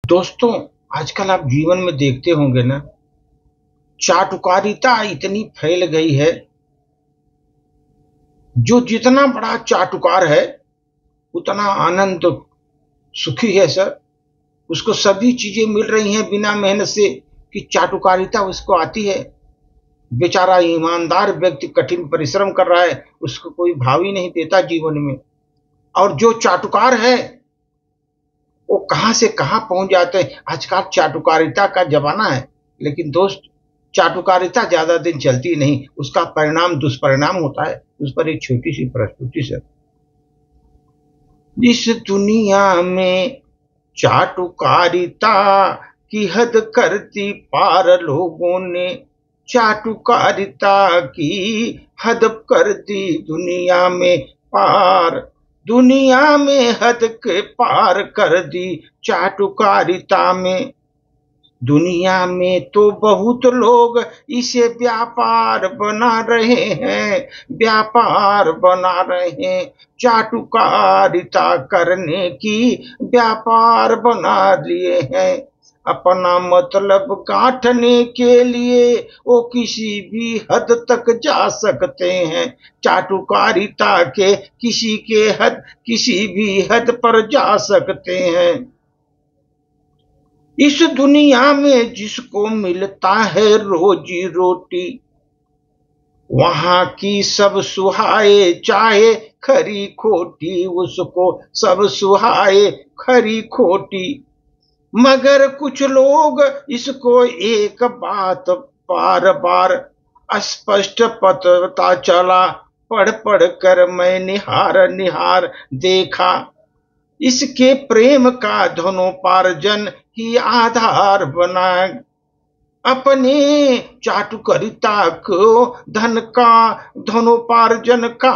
दोस्तों, आजकल आप जीवन में देखते होंगे ना, चाटुकारिता इतनी फैल गई है। जो जितना बड़ा चाटुकार है उतना आनंद सुखी है सर। उसको सभी चीजें मिल रही हैं बिना मेहनत से कि चाटुकारिता उसको आती है। बेचारा ईमानदार व्यक्ति कठिन परिश्रम कर रहा है, उसको कोई भाव ही नहीं देता जीवन में। और जो चाटुकार है वो कहां से कहां पहुंच जाते हैं। आजकल चाटुकारिता का जमाना है, लेकिन दोस्त, चाटुकारिता ज्यादा दिन चलती नहीं, उसका परिणाम दुष्परिणाम होता है। उस पर एक छोटी सी प्रस्तुति सर। इस दुनिया में चाटुकारिता की हद करती पार, लोगों ने चाटुकारिता की हद कर दी दुनिया में पार। दुनिया में हद के पार कर दी चाटुकारिता में। दुनिया में तो बहुत लोग इसे व्यापार बना रहे हैं, व्यापार बना रहे हैं। चाटुकारिता करने की व्यापार बना लिए हैं। अपना मतलब गांठने के लिए वो किसी भी हद तक जा सकते हैं। चाटुकारिता के किसी भी हद पर जा सकते हैं। इस दुनिया में जिसको मिलता है रोजी रोटी, वहां की सब सुहाए चाहे खरी खोटी, उसको सब सुहाए खरी खोटी। मगर कुछ लोग इसको एक बात बार बार स्पष्ट पता चला, पढ़ पढ़ कर मैं निहार निहार देखा। इसके प्रेम का धनोपार्जन ही आधार बना, अपने चाटुकारिता को धन का धनोपार्जन का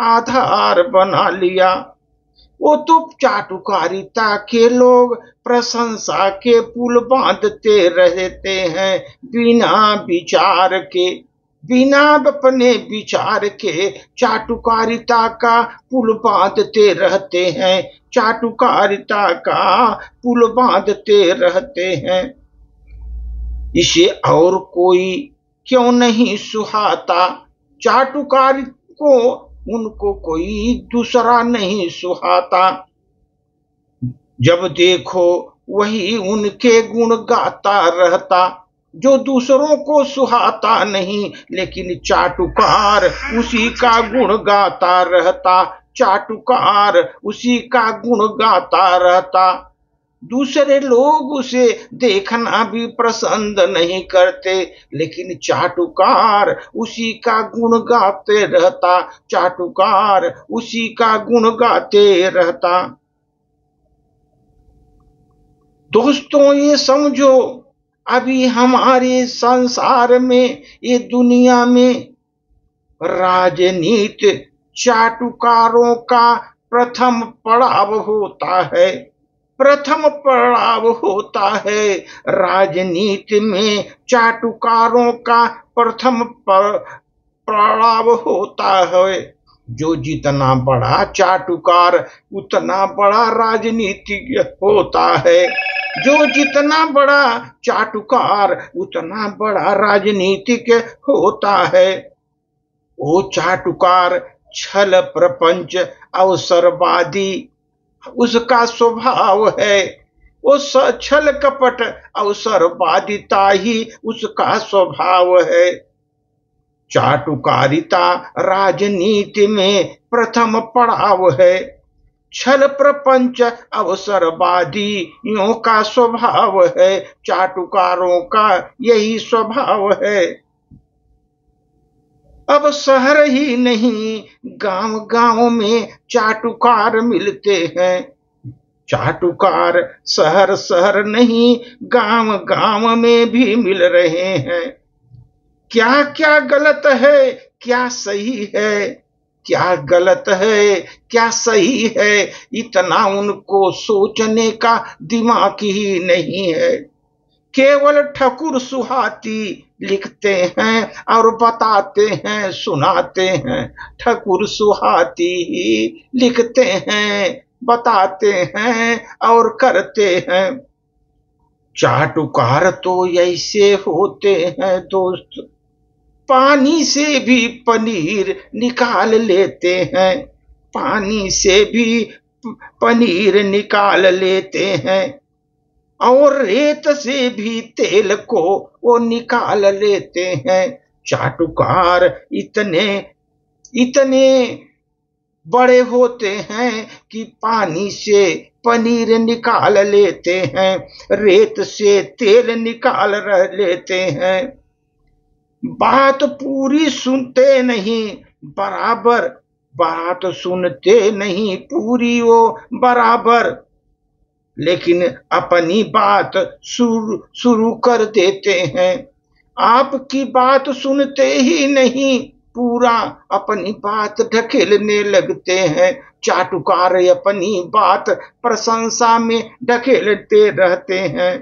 आधार बना लिया। वो तो चाटुकारिता के लोग प्रशंसा के पुल बांधते रहते हैं बिना विचार के, बिना अपने विचार के चाटुकारिता का पुल बांधते रहते हैं, चाटुकारिता का पुल बांधते रहते हैं। इसे और कोई क्यों नहीं सुहाता, चाटुकारी को उनको कोई दूसरा नहीं सुहाता। जब देखो वही उनके गुण गाता रहता, जो दूसरों को सुहाता नहीं, लेकिन चाटुकार उसी का गुण गाता रहता, चाटुकार उसी का गुण गाता रहता। दूसरे लोग उसे देखना भी पसंद नहीं करते, लेकिन चाटुकार उसी का गुण गाते रहता, चाटुकार उसी का गुण गाते रहता। दोस्तों, ये समझो, अभी हमारे संसार में, ये दुनिया में राजनीति चाटुकारों का प्रथम पड़ाव होता है। प्रथम पड़ाव होता है राजनीति में, चाटुकारों का प्रथम पड़ाव होता है। जो जितना बड़ा चाटुकार उतना बड़ा राजनीतिज्ञ होता है, जो जितना बड़ा चाटुकार उतना बड़ा राजनीतिक होता है। वो चाटुकार छल प्रपंच अवसरवादी उसका स्वभाव है, वो छल कपट अवसरवादिता ही उसका स्वभाव है। चाटुकारिता राजनीति में प्रथम पड़ाव है। छल प्रपंच अवसरवादियों का स्वभाव है, चाटुकारों का यही स्वभाव है। अब शहर ही नहीं, गांव गांव में चाटुकार मिलते हैं। चाटुकार शहर शहर नहीं, गांव गांव में भी मिल रहे हैं। क्या क्या गलत है, क्या सही है, क्या गलत है, क्या सही है, इतना उनको सोचने का दिमाग ही नहीं है। केवल ठकुर सुहाती लिखते हैं और बताते हैं, सुनाते हैं। ठकुर सुहाती ही लिखते हैं, बताते हैं और करते हैं। चाटुकार तो ऐसे होते हैं दोस्त, पानी से भी पनीर निकाल लेते हैं, पानी से भी पनीर निकाल लेते हैं, और रेत से भी तेल को वो निकाल लेते हैं। चाटुकार इतने इतने बड़े होते हैं कि पानी से पनीर निकाल लेते हैं, रेत से तेल निकाल लेते हैं। बात पूरी सुनते नहीं, बराबर बात सुनते नहीं पूरी वो बराबर, लेकिन अपनी बात शुरू कर देते हैं। आपकी बात सुनते ही नहीं, पूरा अपनी बात ढकेलने लगते हैं। चाटुकार अपनी बात प्रशंसा में ढकेलते रहते हैं।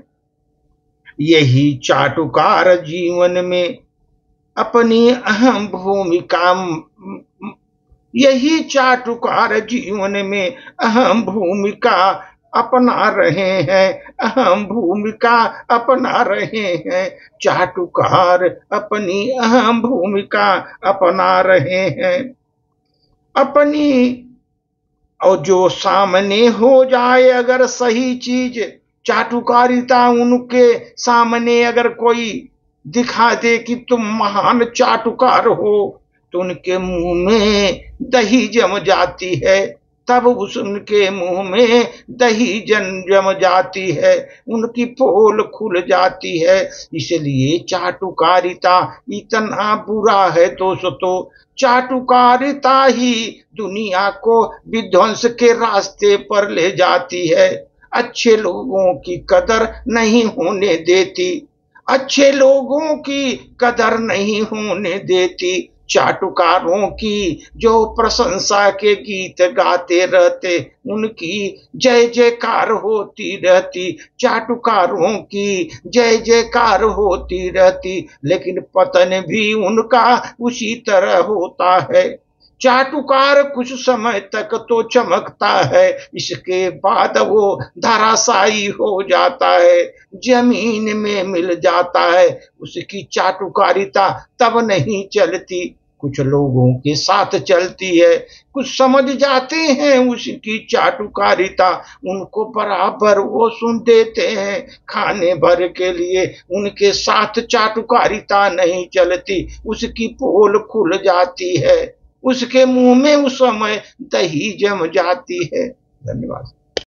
यही चाटुकार जीवन में अपनी अहम भूमिका यही चाटुकार जीवन में अहम भूमिका अपना रहे हैं, अहम भूमिका अपना रहे हैं। चाटुकार अपनी अहम भूमिका अपना रहे हैं। अपनी और जो सामने हो जाए अगर सही चीज, चाटुकारिता उनके सामने अगर कोई दिखा दे कि तुम महान चाटुकार हो, तो उनके मुंह में दही जम जाती है। तब उनके मुंह में दही जम जाती है, उनकी पोल खुल जाती है। इसलिए चाटुकारिता इतना बुरा है दोस्तों। चाटुकारिता ही दुनिया को विध्वंस के रास्ते पर ले जाती है। अच्छे लोगों की कदर नहीं होने देती, अच्छे लोगों की कदर नहीं होने देती। चाटुकारों की जो प्रशंसा के गीत गाते रहते, उनकी जय जयकार होती रहती, चाटुकारों की जय जयकार होती रहती, लेकिन पतन भी उनका उसी तरह होता है। चाटुकार कुछ समय तक तो चमकता है, इसके बाद वो धराशायी हो जाता है, जमीन में मिल जाता है। उसकी चाटुकारिता तब नहीं चलती, कुछ लोगों के साथ चलती है। कुछ समझ जाते हैं उसकी चाटुकारिता, उनको बराबर वो सुन देते हैं खाने भर के लिए। उनके साथ चाटुकारिता नहीं चलती, उसकी पोल खुल जाती है, उसके मुंह में उस समय दही जम जाती है। धन्यवाद।